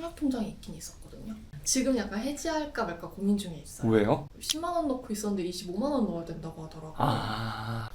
청약통장이 있긴 있었거든요. 지금 약간 해지할까 말까 고민 중에 있어요. 왜요? 10만 원 넣고 있었는데 25만 원 넣어야 된다고 하더라고요.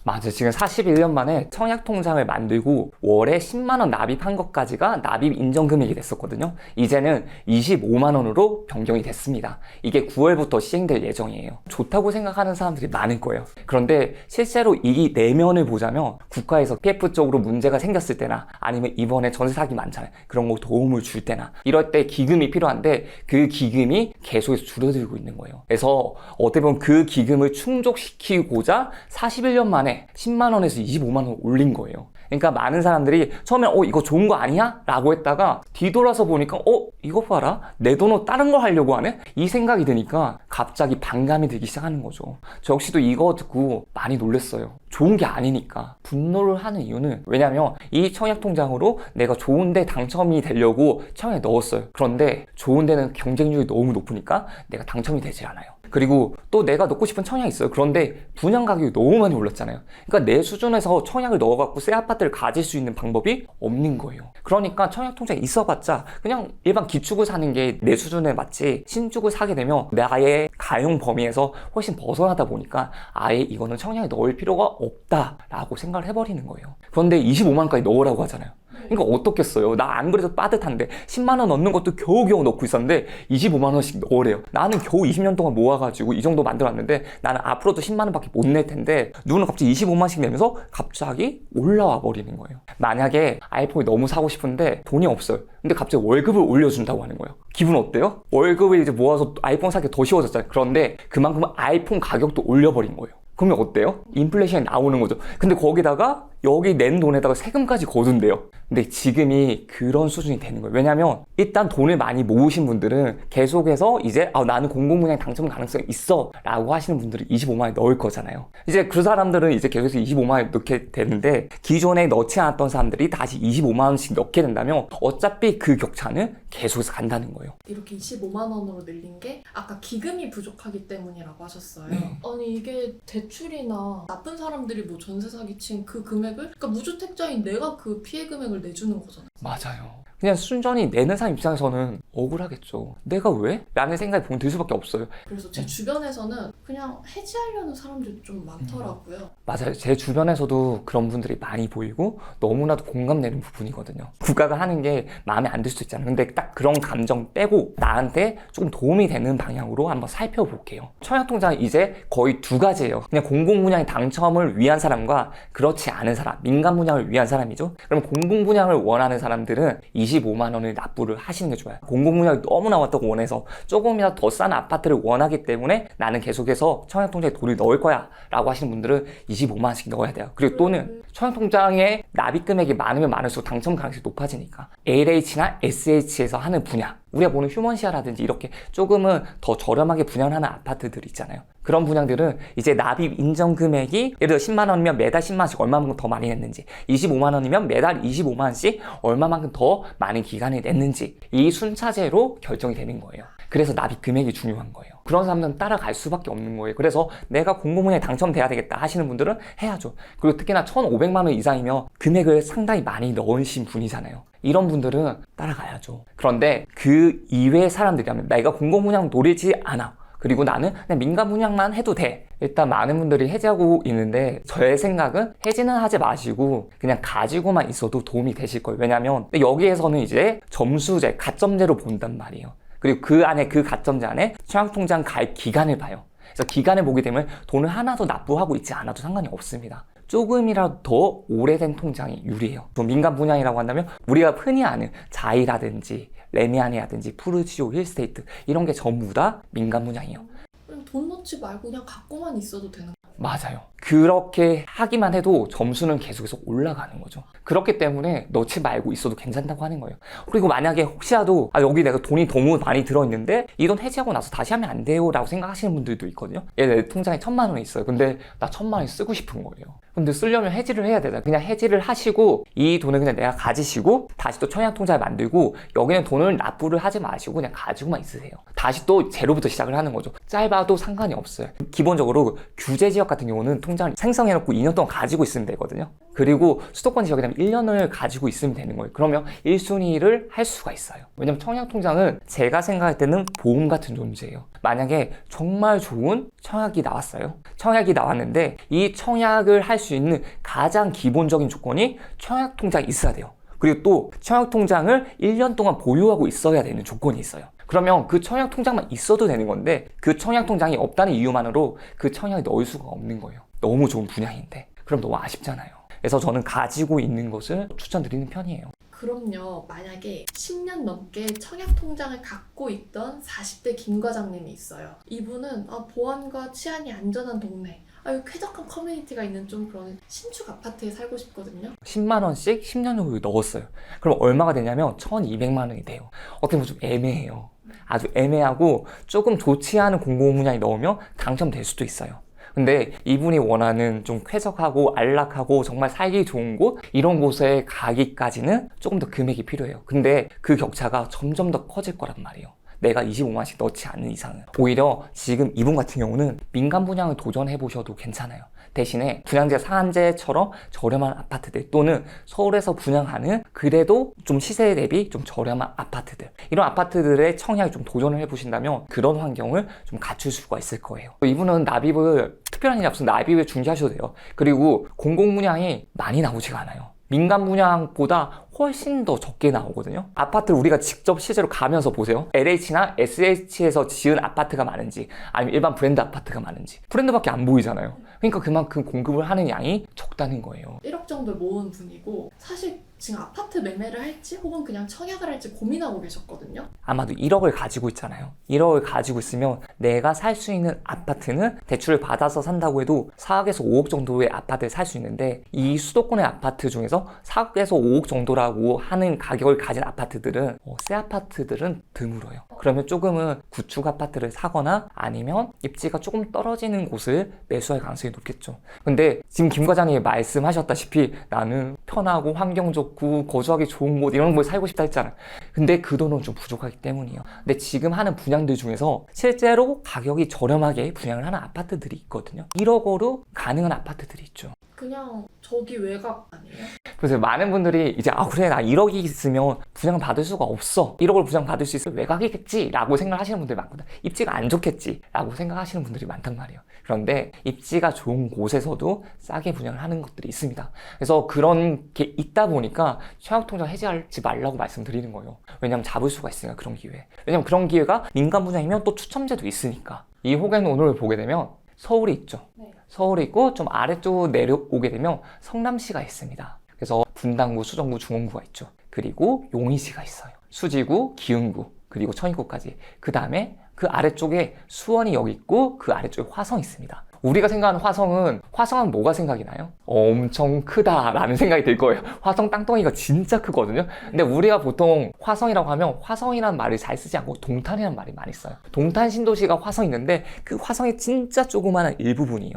맞아. 지금 41년 만에 청약통장을 만들고 월에 10만 원 납입한 것까지가 납입 인정 금액이 됐었거든요. 이제는 25만 원으로 변경이 됐습니다. 이게 9월부터 시행될 예정이에요. 좋다고 생각하는 사람들이 많을 거예요. 그런데 실제로 이 내면을 보자면 국가에서 PF 쪽으로 문제가 생겼을 때나 아니면 이번에 전세 사기 많잖아요. 그런 거 도움을 줄 때나 이럴 때 기금이 필요한데 그 기금이 계속해서 줄어들고 있는 거예요. 그래서 어떻게 보면 그 기금을 충족시키고자 41년 만에 10만 원에서 25만 원 올린 거예요. 그러니까 많은 사람들이 처음에 이거 좋은 거 아니야? 라고 했다가 뒤돌아서 보니까 이거 봐라, 내 돈으로 다른 거 하려고 하네? 이 생각이 드니까 갑자기 반감이 들기 시작하는 거죠. 저 역시도 이거 듣고 많이 놀랐어요. 좋은 게 아니니까. 분노를 하는 이유는 왜냐면 이 청약통장으로 내가 좋은데 당첨이 되려고 청약에 넣었어요. 그런데 좋은 데는 경쟁률이 너무 높으니까 내가 당첨이 되질 않아요. 그리고 또 내가 넣고 싶은 청약이 있어요. 그런데 분양 가격이 너무 많이 올랐잖아요. 그러니까 내 수준에서 청약을 넣어갖고 새 아파트를 가질 수 있는 방법이 없는 거예요. 그러니까 청약통장이 있어봤자 그냥 일반 기축을 사는 게 내 수준에 맞지, 신축을 사게 되면 나의 가용 범위에서 훨씬 벗어나다 보니까 아예 이거는 청약에 넣을 필요가 없다라고 생각을 해버리는 거예요. 그런데 25만 원까지 넣으라고 하잖아요. 그러니까 어떻겠어요? 나 안 그래도 빠듯한데 10만 원 넣는 것도 겨우겨우 넣고 있었는데 25만 원씩 넣으래요. 나는 겨우 20년 동안 모아가지고 이 정도 만들었는데 나는 앞으로도 10만 원밖에 못 낼 텐데 누구는 갑자기 25만 원씩 내면서 갑자기 올라와 버리는 거예요. 만약에 아이폰이 너무 사고 싶은데 돈이 없어요. 근데 갑자기 월급을 올려준다고 하는 거예요. 기분 어때요? 월급을 이제 모아서 아이폰 사기 더 쉬워졌잖아요. 그런데 그만큼 아이폰 가격도 올려버린 거예요. 그러면 어때요? 인플레이션이 나오는 거죠. 근데 거기다가 여기 낸 돈에다가 세금까지 거둔대요. 근데 지금이 그런 수준이 되는 거예요. 왜냐면 일단 돈을 많이 모으신 분들은 계속해서 이제 나는 공공분양 당첨 가능성이 있어 라고 하시는 분들은 25만 원 넣을 거잖아요. 이제 그 사람들은 이제 계속해서 25만 원 넣게 되는데 기존에 넣지 않았던 사람들이 다시 25만 원씩 넣게 된다면 어차피 그 격차는 계속해서 간다는 거예요. 이렇게 25만 원으로 늘린 게 아까 기금이 부족하기 때문이라고 하셨어요. 네. 아니 이게 대출이나 나쁜 사람들이 뭐 전세 사기 친 그 금액을, 그러니까 무주택자인 내가 그 피해 금액을 내주는 거잖아요. 맞아요. 그냥 순전히 내는 사람 입장에서는 억울하겠죠. 내가 왜? 라는 생각이 들 수밖에 없어요. 그래서 제 주변에서는 그냥 해지하려는 사람들이 좀 많더라고요. 맞아요. 제 주변에서도 그런 분들이 많이 보이고 너무나도 공감되는 부분이거든요. 국가가 하는 게 마음에 안 들 수도 있잖아요. 근데 딱 그런 감정 빼고 나한테 조금 도움이 되는 방향으로 한번 살펴볼게요. 청약통장은 이제 거의 두 가지예요. 그냥 공공분양 당첨을 위한 사람과 그렇지 않은 사람, 민간분양을 위한 사람이죠. 그럼 공공분양을 원하는 사람들은 25만 원을 납부를 하시는 게 좋아요. 공공분양이 너무나 왔다고 원해서 조금이라도 더 싼 아파트를 원하기 때문에 나는 계속해서 청약통장에 돈을 넣을 거야 라고 하시는 분들은 25만 원씩 넣어야 돼요. 그리고 또는 청약통장에 납입 금액이 많으면 많을수록 당첨 가능성이 높아지니까 LH나 SH에서 하는 분양, 우리가 보는 휴먼시아라든지 이렇게 조금은 더 저렴하게 분양하는 아파트들 있잖아요. 그런 분양들은 이제 납입 인정 금액이 예를 들어 10만 원이면 매달 10만 원씩 얼마만큼 더 많이 냈는지, 25만 원이면 매달 25만 원씩 얼마만큼 더 많은 기간을 냈는지 이 순차제로 결정이 되는 거예요. 그래서 납입 금액이 중요한 거예요. 그런 사람들은 따라갈 수밖에 없는 거예요. 그래서 내가 공공분양에 당첨돼야 되겠다 하시는 분들은 해야죠. 그리고 특히나 1,500만 원 이상이면 금액을 상당히 많이 넣으신 분이잖아요. 이런 분들은 따라가야죠. 그런데 그 이외의 사람들이라면 내가 공공분양 노리지 않아, 그리고 나는 그냥 민간분양만 해도 돼. 일단 많은 분들이 해지하고 있는데 저의 생각은 해지는 하지 마시고 그냥 가지고만 있어도 도움이 되실 거예요. 왜냐면 여기에서는 이제 점수제, 가점제로 본단 말이에요. 그리고 그 안에 그 가점제 안에 청약통장 가입 기간을 봐요. 그래서 기간을 보게 되면 돈을 하나도 납부하고 있지 않아도 상관이 없습니다. 조금이라도 더 오래된 통장이 유리해요. 민간 분양이라고 한다면 우리가 흔히 아는 자이라든지 레미안이라든지 푸르지오, 힐스테이트 이런 게 전부 다 민간 분양이에요. 그냥 돈 넣지 말고 그냥 갖고만 있어도 되는 거예요. 맞아요. 그렇게 하기만 해도 점수는 계속해서 올라가는 거죠. 그렇기 때문에 넣지 말고 있어도 괜찮다고 하는 거예요. 그리고 만약에 혹시라도 여기 내가 돈이 너무 많이 들어있는데 이 돈 해지하고 나서 다시 하면 안 돼요 라고 생각하시는 분들도 있거든요. 내 통장에 1,000만 원이 있어요. 근데 나 1,000만 원이 쓰고 싶은 거예요. 근데 쓰려면 해지를 해야 되잖아요. 그냥 해지를 하시고 이 돈을 그냥 내가 가지시고 다시 또 청약통장을 만들고 여기는 돈을 납부를 하지 마시고 그냥 가지고만 있으세요. 다시 또 제로부터 시작을 하는 거죠. 짧아도 상관이 없어요. 기본적으로 규제지역 같은 경우는 청약통장을 생성해놓고 2년 동안 가지고 있으면 되거든요. 그리고 수도권 지역이라면 1년을 가지고 있으면 되는 거예요. 그러면 1순위를 할 수가 있어요. 왜냐면 청약통장은 제가 생각할 때는 보험 같은 존재예요. 만약에 정말 좋은 청약이 나왔어요. 청약이 나왔는데 이 청약을 할 수 있는 가장 기본적인 조건이 청약통장이 있어야 돼요. 그리고 또 청약통장을 1년 동안 보유하고 있어야 되는 조건이 있어요. 그러면 그 청약통장만 있어도 되는 건데 그 청약통장이 없다는 이유만으로 그 청약에 넣을 수가 없는 거예요. 너무 좋은 분야인데. 그럼 너무 아쉽잖아요. 그래서 저는 가지고 있는 것을 추천드리는 편이에요. 그럼요. 만약에 10년 넘게 청약통장을 갖고 있던 40대 김 과장님이 있어요. 이분은 보안과 치안이 안전한 동네, 쾌적한 커뮤니티가 있는 좀 그런 신축 아파트에 살고 싶거든요. 10만 원씩 10년 후에 넣었어요. 그럼 얼마가 되냐면 1,200만 원이 돼요. 어떻게 보면 좀 애매해요. 아주 애매하고 조금 좋지 않은 공공분야에 넣으면 당첨될 수도 있어요. 근데 이분이 원하는 좀 쾌적하고 안락하고 정말 살기 좋은 곳, 이런 곳에 가기까지는 조금 더 금액이 필요해요. 근데 그 격차가 점점 더 커질 거란 말이에요. 내가 25만씩 넣지 않는 이상은. 오히려 지금 이분 같은 경우는 민간 분양을 도전해 보셔도 괜찮아요. 대신에 분양재 상한제처럼 저렴한 아파트들, 또는 서울에서 분양하는 그래도 좀 시세 대비 좀 저렴한 아파트들, 이런 아파트들의 청약에 좀 도전을 해보신다면 그런 환경을 좀 갖출 수가 있을 거예요. 이분은 납입을, 특별한 일이 없으면 납입을 중지하셔도 돼요. 그리고 공공분양이 많이 나오지가 않아요. 민간 분양보다 훨씬 더 적게 나오거든요. 아파트를 우리가 직접 실제로 가면서 보세요. LH나 SH에서 지은 아파트가 많은지 아니면 일반 브랜드 아파트가 많은지, 브랜드밖에 안 보이잖아요. 그러니까 그만큼 공급을 하는 양이 적다는 거예요. 1억 정도 모은 분이고, 사실 지금 아파트 매매를 할지 혹은 그냥 청약을 할지 고민하고 계셨거든요. 아마도 1억을 가지고 있잖아요. 1억을 가지고 있으면 내가 살 수 있는 아파트는 대출을 받아서 산다고 해도 4억에서 5억 정도의 아파트를 살 수 있는데, 이 수도권의 아파트 중에서 4억에서 5억 정도라고 하는 가격을 가진 아파트들은 새 아파트들은 드물어요. 그러면 조금은 구축 아파트를 사거나 아니면 입지가 조금 떨어지는 곳을 매수할 가능성이 높겠죠. 근데 지금 김 과장님이 말씀하셨다시피 나는 편하고 환경 좋고 거주하기 좋은 곳, 이런 곳에 살고 싶다 했잖아요. 근데 그 돈은 좀 부족하기 때문이에요. 근데 지금 하는 분양들 중에서 실제로 가격이 저렴하게 분양을 하는 아파트들이 있거든요. 1억으로 가능한 아파트들이 있죠. 그냥 저기 외곽 아니에요? 그래서 많은 분들이 이제 그래, 나 1억이 있으면 분양 받을 수가 없어, 1억을 분양 받을 수 있을 외곽이겠지 라고 생각하시는 분들이 많거든. 입지가 안 좋겠지 라고 생각하시는 분들이 많단 말이에요. 그런데 입지가 좋은 곳에서도 싸게 분양을 하는 것들이 있습니다. 그래서 그런 게 있다 보니까 청약통장 해지하지 말라고 말씀드리는 거예요. 왜냐면 잡을 수가 있으니까, 그런 기회. 왜냐면 그런 기회가 민간 분양이면 또 추첨제도 있으니까. 이 호갱노을을 보게 되면 서울이 있죠. 네. 서울이 있고 좀 아래쪽으로 내려오게 되면 성남시가 있습니다. 그래서 분당구, 수정구, 중원구가 있죠. 그리고 용인시가 있어요. 수지구, 기흥구, 그리고 천인구까지. 그 다음에 그 아래쪽에 수원이 여기 있고 그 아래쪽에 화성이 있습니다. 우리가 생각하는 화성은 뭐가 생각이 나요? 엄청 크다라는 생각이 들 거예요. 화성 땅덩이가 진짜 크거든요. 근데 우리가 보통 화성이라고 하면 화성이라는 말을 잘 쓰지 않고 동탄이라는 말이 많이 써요. 동탄 신도시가 화성이 있는데 그 화성이 진짜 조그마한 일부분이에요.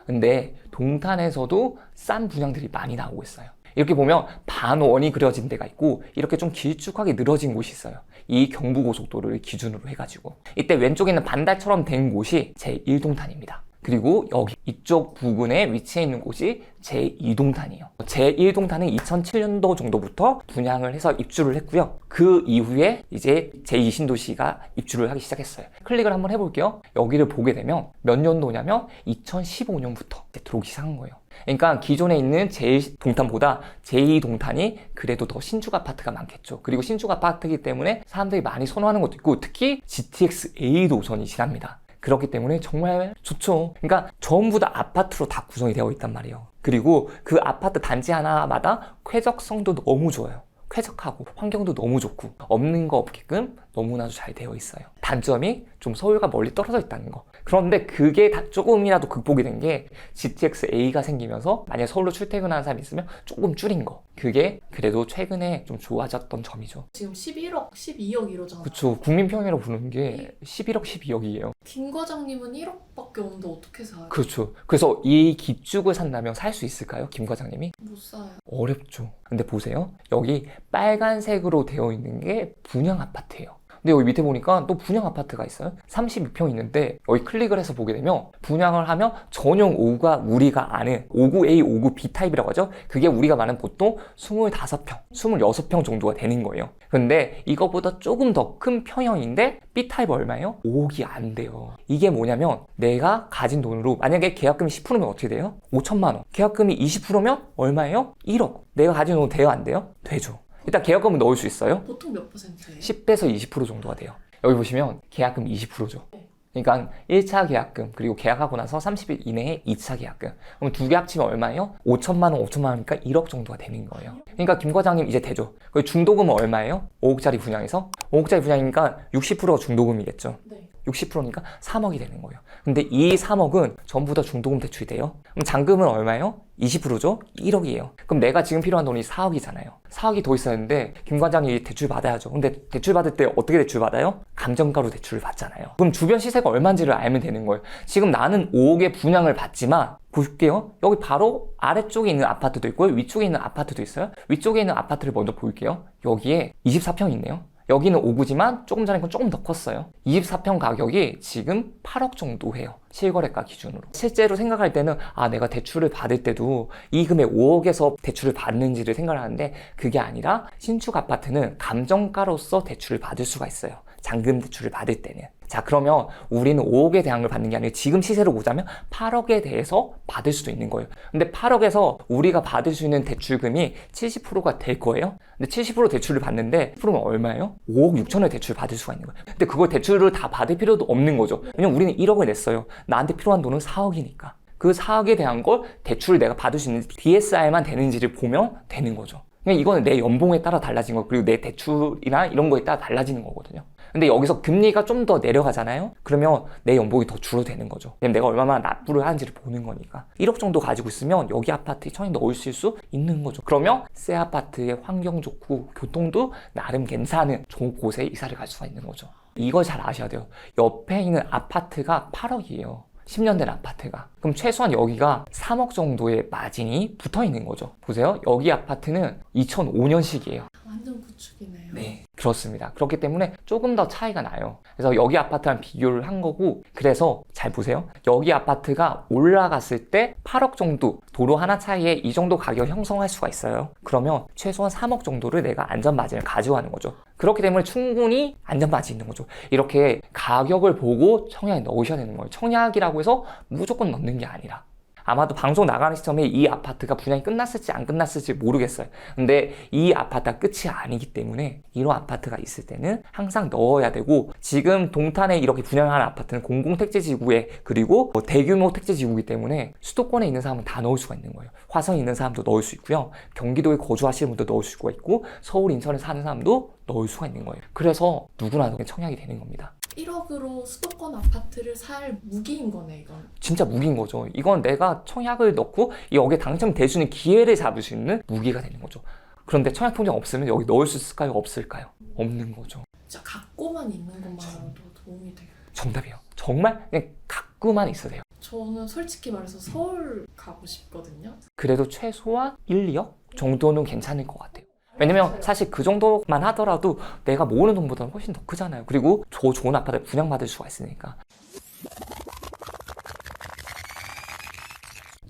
근데 동탄에서도 싼 분양들이 많이 나오고 있어요. 이렇게 보면 반원이 그려진 데가 있고 이렇게 좀 길쭉하게 늘어진 곳이 있어요. 이 경부고속도로를 기준으로 해가지고 이때 왼쪽에 있는 반달처럼 된 곳이 제1동탄입니다. 그리고 여기 이쪽 부근에 위치해 있는 곳이 제2동탄이에요. 제1동탄은 2007년도 정도부터 분양을 해서 입주를 했고요. 그 이후에 이제 제2신도시가 입주를 하기 시작했어요. 클릭을 한번 해볼게요. 여기를 보게 되면 몇 년도냐면 2015년부터 들어오기 시작한 거예요. 그러니까 기존에 있는 제1동탄보다 제2동탄이 그래도 더 신축 아파트가 많겠죠. 그리고 신축 아파트이기 때문에 사람들이 많이 선호하는 것도 있고, 특히 GTX-A 노선이 지납니다. 그렇기 때문에 정말 좋죠. 그러니까 전부 다 아파트로 다 구성이 되어 있단 말이에요. 그리고 그 아파트 단지 하나마다 쾌적성도 너무 좋아요. 쾌적하고 환경도 너무 좋고 없는 거 없게끔 너무나도 잘 되어 있어요. 단점이 좀 서울과 멀리 떨어져 있다는 거. 그런데 그게 다 조금이라도 극복이 된 게 GTX-A가 생기면서 만약에 서울로 출퇴근하는 사람이 있으면 조금 줄인 거. 그게 그래도 최근에 좀 좋아졌던 점이죠. 지금 11억, 12억 이러잖아요. 그쵸. 국민평이라고 부르는 게 11억, 12억이에요. 김 과장님은 1억밖에 없는데 어떻게 사요? 그렇죠. 그래서 이 기축을 산다면 살 수 있을까요? 김 과장님이? 못 사요. 어렵죠. 근데 보세요. 여기 빨간색으로 되어 있는 게 분양 아파트예요. 근데 여기 밑에 보니까 또 분양 아파트가 있어요. 32평 있는데 여기 클릭을 해서 보게 되면 분양을 하면 전용 5구가 우리가 아는 5구 A, 5구 B 타입이라고 하죠. 그게 우리가 말하는 보통 25평, 26평 정도가 되는 거예요. 근데 이거보다 조금 더 큰 평형인데 B 타입 얼마예요? 5억이 안 돼요. 이게 뭐냐면 내가 가진 돈으로 만약에 계약금이 10%면 어떻게 돼요? 5천만 원. 계약금이 20%면 얼마예요? 1억. 내가 가진 돈 돼요? 안 돼요? 되죠. 일단 계약금은 넣을 수 있어요. 보통 몇 %예요? 10에서 20% 정도가 돼요. 여기 보시면 계약금 20%죠. 네. 그러니까 1차 계약금 그리고 계약하고 나서 30일 이내에 2차 계약금. 그럼 두 개 합치면 얼마예요? 5천만 원, 5천만 원이니까 1억 정도가 되는 거예요. 그러니까 김 과장님 이제 되죠. 그 중도금은 얼마예요? 5억짜리 분양에서 5억짜리 분양이니까 60%가 중도금이겠죠. 네. 60%니까 3억이 되는 거예요. 근데 이 3억은 전부 다 중도금 대출이 돼요. 그럼 잔금은 얼마예요? 20%죠? 1억이에요. 그럼 내가 지금 필요한 돈이 4억이잖아요. 4억이 더 있어야 하는데 김 과장이 대출 받아야죠. 근데 대출 받을 때 어떻게 대출 받아요? 감정가로 대출을 받잖아요. 그럼 주변 시세가 얼마인지를 알면 되는 거예요. 지금 나는 5억의 분양을 받지만 볼게요. 여기 바로 아래쪽에 있는 아파트도 있고요. 위쪽에 있는 아파트도 있어요. 위쪽에 있는 아파트를 먼저 볼게요. 여기에 24평 있네요. 여기는 5구지만 조금 전에 건 조금 더 컸어요. 24평 가격이 지금 8억 정도 해요. 실거래가 기준으로. 실제로 생각할 때는 내가 대출을 받을 때도 이 금액 5억에서 대출을 받는지를 생각을 하는데 그게 아니라 신축 아파트는 감정가로서 대출을 받을 수가 있어요. 잔금 대출을 받을 때는. 자, 그러면 우리는 5억에 대한 걸 받는 게 아니라 지금 시세로 보자면 8억에 대해서 받을 수도 있는 거예요. 근데 8억에서 우리가 받을 수 있는 대출금이 70%가 될 거예요. 근데 70% 대출을 받는데 10%면 얼마예요? 5억 6천을 대출 받을 수가 있는 거예요. 근데 그걸 대출을 다 받을 필요도 없는 거죠. 왜냐면 우리는 1억을 냈어요. 나한테 필요한 돈은 4억이니까. 그 4억에 대한 걸 대출을 내가 받을 수 있는 DSR만 되는지를 보면 되는 거죠. 그냥 이거는 내 연봉에 따라 달라진 거, 그리고 내 대출이나 이런 거에 따라 달라지는 거거든요. 근데 여기서 금리가 좀 더 내려가잖아요? 그러면 내 연봉이 더 줄어드는 거죠. 왜냐면 내가 얼마나 납부를 하는지를 보는 거니까. 1억 정도 가지고 있으면 여기 아파트에 청약 넣을 수 있는 거죠. 그러면 새 아파트에 환경 좋고 교통도 나름 괜찮은 좋은 곳에 이사를 갈 수가 있는 거죠. 이걸 잘 아셔야 돼요. 옆에 있는 아파트가 8억이에요. 10년 된 아파트가. 그럼 최소한 여기가 3억 정도의 마진이 붙어 있는 거죠. 보세요. 여기 아파트는 2005년식이에요. 완전 구축이네요. 네, 그렇습니다. 그렇기 때문에 조금 더 차이가 나요. 그래서 여기 아파트랑 비교를 한 거고, 그래서 잘 보세요. 여기 아파트가 올라갔을 때 8억 정도, 도로 하나 차이에 이 정도 가격을 형성할 수가 있어요. 그러면 최소한 3억 정도를 내가 안전마진을 가져가는 거죠. 그렇기 때문에 충분히 안전마진이 있는 거죠. 이렇게 가격을 보고 청약에 넣으셔야 되는 거예요. 청약이라고 해서 무조건 넣는 게 아니라. 아마도 방송 나가는 시점에 이 아파트가 분양이 끝났을지 안 끝났을지 모르겠어요. 근데 이 아파트가 끝이 아니기 때문에 이런 아파트가 있을 때는 항상 넣어야 되고, 지금 동탄에 이렇게 분양하는 아파트는 공공택지지구에 그리고 대규모 택지지구이기 때문에 수도권에 있는 사람은 다 넣을 수가 있는 거예요. 화성에 있는 사람도 넣을 수 있고요. 경기도에 거주하시는 분도 넣을 수가 있고, 서울, 인천에 사는 사람도 넣을 수가 있는 거예요. 그래서 누구나 청약이 되는 겁니다. 1억으로 수도권 아파트를 살 무기인 거네, 이건. 진짜 무기인 거죠. 이건 내가 청약을 넣고 여기에 당첨될 수 있는 기회를 잡을 수 있는 무기가 되는 거죠. 그런데 청약 통장 없으면 여기 넣을 수 있을까요? 없을까요? 없는 거죠. 진짜 갖고만 있는 것만으로도 도움이 돼요. 정답이에요. 정말 그냥 갖고만 있어도 돼요. 저는 솔직히 말해서 서울 가고 싶거든요. 그래도 최소한 1, 2억 정도는 괜찮을 것 같아요. 왜냐면 사실 그 정도만 하더라도 내가 모으는 돈보다는 훨씬 더 크잖아요. 그리고 더 좋은 아파트를 분양받을 수가 있으니까.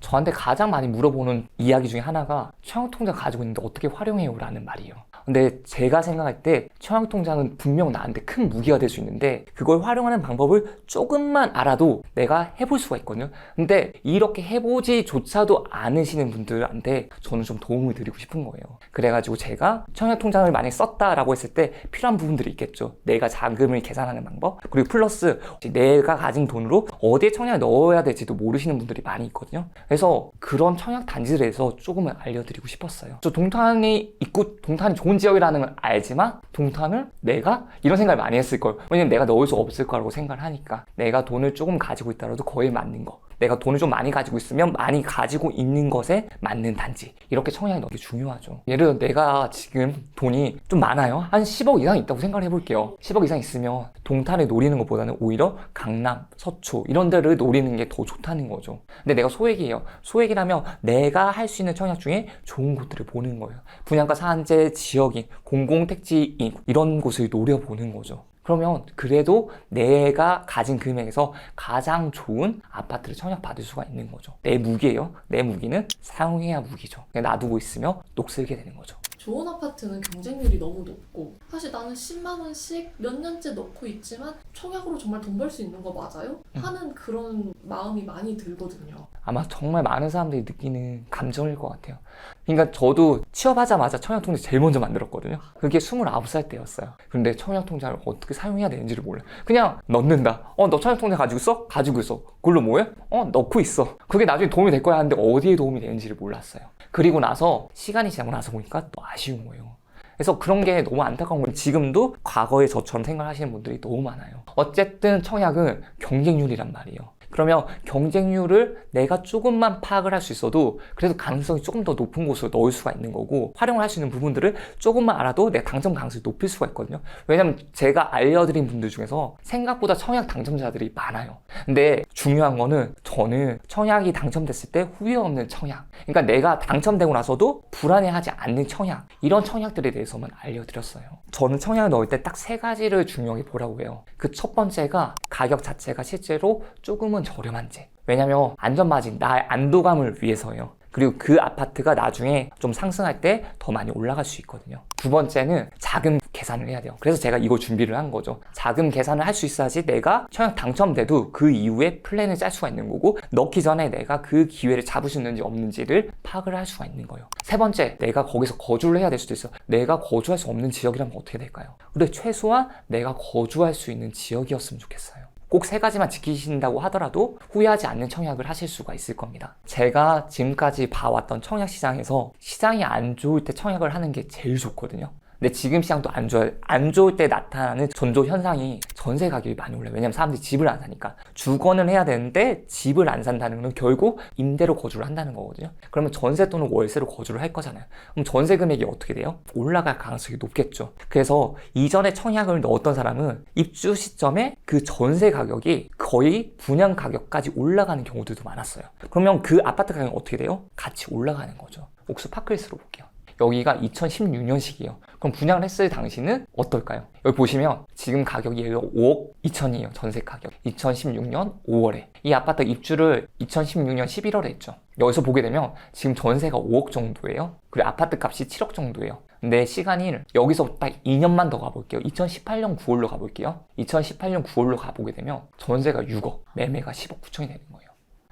저한테 가장 많이 물어보는 이야기 중에 하나가 청약통장 가지고 있는데 어떻게 활용해요? 라는 말이에요. 근데 제가 생각할 때 청약통장은 분명 나한테 큰 무기가 될 수 있는데 그걸 활용하는 방법을 조금만 알아도 내가 해볼 수가 있거든요. 근데 이렇게 해보지조차도 않으시는 분들한테 저는 좀 도움을 드리고 싶은 거예요. 그래가지고 제가 청약통장을 만약에 썼다라고 했을 때 필요한 부분들이 있겠죠. 내가 자금을 계산하는 방법, 그리고 플러스 내가 가진 돈으로 어디에 청약을 넣어야 될지도 모르시는 분들이 많이 있거든요. 그래서 그런 청약 단지에 대해서 조금은 알려드리고 싶었어요. 저 동탄이 있고 동탄이 좋은 지역이라는 걸 알지만 동탄을 내가 이런 생각을 많이 했을 걸. 왜냐면 내가 넣을 수 없을 거라고 생각을 하니까. 내가 돈을 조금 가지고 있더라도 거의 맞는 거. 내가 돈을 좀 많이 가지고 있으면 많이 가지고 있는 것에 맞는 단지. 이렇게 청약이 너무 중요하죠. 예를 들어 내가 지금 돈이 좀 많아요. 한 10억 이상 있다고 생각을 해볼게요. 10억 이상 있으면 동탄을 노리는 것보다는 오히려 강남, 서초 이런 데를 노리는 게 더 좋다는 거죠. 근데 내가 소액이에요. 소액이라면 내가 할 수 있는 청약 중에 좋은 곳들을 보는 거예요. 분양가 상한제 지역인, 공공택지인 이런 곳을 노려보는 거죠. 그러면 그래도 내가 가진 금액에서 가장 좋은 아파트를 청약받을 수가 있는 거죠. 내 무기예요. 내 무기는 사용해야 무기죠. 그냥 놔두고 있으면 녹슬게 되는 거죠. 좋은 아파트는 경쟁률이 너무 높고 사실 나는 10만 원씩 몇 년째 넣고 있지만 청약으로 정말 돈 벌 수 있는 거 맞아요? 하는 그런 마음이 많이 들거든요. 아마 정말 많은 사람들이 느끼는 감정일 것 같아요. 그러니까 저도 취업하자마자 청약통장 제일 먼저 만들었거든요. 그게 29살 때였어요. 근데 청약통장을 어떻게 사용해야 되는지를 몰라요. 그냥 넣는다. 너 청약통장 가지고 있어? 가지고 있어. 그걸로 뭐해? 넣고 있어. 그게 나중에 도움이 될 거야 하는데 어디에 도움이 되는지를 몰랐어요. 그리고 나서 시간이 지나고 나서 보니까 또 아쉬운 거예요. 그래서 그런 게 너무 안타까운 건 지금도 과거의 저처럼 생각하시는 분들이 너무 많아요. 어쨌든 청약은 경쟁률이란 말이에요. 그러면 경쟁률을 내가 조금만 파악을 할 수 있어도 그래도 가능성이 조금 더 높은 곳으로 넣을 수가 있는 거고 활용을 할 수 있는 부분들을 조금만 알아도 내 당첨 가능성이 높일 수가 있거든요. 왜냐면 제가 알려드린 분들 중에서 생각보다 청약 당첨자들이 많아요. 근데 중요한 거는 저는 청약이 당첨됐을 때 후회 없는 청약, 그러니까 내가 당첨되고 나서도 불안해하지 않는 청약, 이런 청약들에 대해서만 알려드렸어요. 저는 청약을 넣을 때 딱 3가지를 중요하게 보라고 해요. 그 첫 번째가 가격 자체가 실제로 조금은 저렴한지. 왜냐면 안전마진, 나의 안도감을 위해서예요. 그리고 그 아파트가 나중에 좀 상승할 때 더 많이 올라갈 수 있거든요. 두 번째는 자금 계산을 해야 돼요. 그래서 제가 이거 준비를 한 거죠. 자금 계산을 할 수 있어야지 내가 청약 당첨돼도 그 이후에 플랜을 짤 수가 있는 거고, 넣기 전에 내가 그 기회를 잡을 수 있는지 없는지를 파악을 할 수가 있는 거예요. 세 번째, 내가 거기서 거주를 해야 될 수도 있어. 내가 거주할 수 없는 지역이라면 어떻게 될까요? 근데 최소한 내가 거주할 수 있는 지역이었으면 좋겠어요. 꼭 3가지만 지키신다고 하더라도 후회하지 않는 청약을 하실 수가 있을 겁니다. 제가 지금까지 봐왔던 청약 시장에서 시장이 안 좋을 때 청약을 하는 게 제일 좋거든요. 근데 지금 시장도 안 좋아요. 안 좋을 때 나타나는 전조 현상이 전세 가격이 많이 올라요. 왜냐면 사람들이 집을 안 사니까. 주거는 해야 되는데 집을 안 산다는 건 결국 임대로 거주를 한다는 거거든요. 그러면 전세 또는 월세로 거주를 할 거잖아요. 그럼 전세 금액이 어떻게 돼요? 올라갈 가능성이 높겠죠. 그래서 이전에 청약을 넣었던 사람은 입주 시점에 그 전세 가격이 거의 분양 가격까지 올라가는 경우들도 많았어요. 그러면 그 아파트 가격이 어떻게 돼요? 같이 올라가는 거죠. 옥수 파크힐스로 볼게요. 여기가 2016년식이에요. 그럼 분양을 했을 당시는 어떨까요? 여기 보시면 지금 가격이 5억 2천이에요. 전세 가격. 2016년 5월에. 이 아파트 입주를 2016년 11월에 했죠. 여기서 보게 되면 지금 전세가 5억 정도예요. 그리고 아파트 값이 7억 정도예요. 근데 시간이 여기서 딱 2년만 더 가볼게요. 2018년 9월로 가볼게요. 2018년 9월로 가보게 되면 전세가 6억, 매매가 10억 9천이 되는 거예요.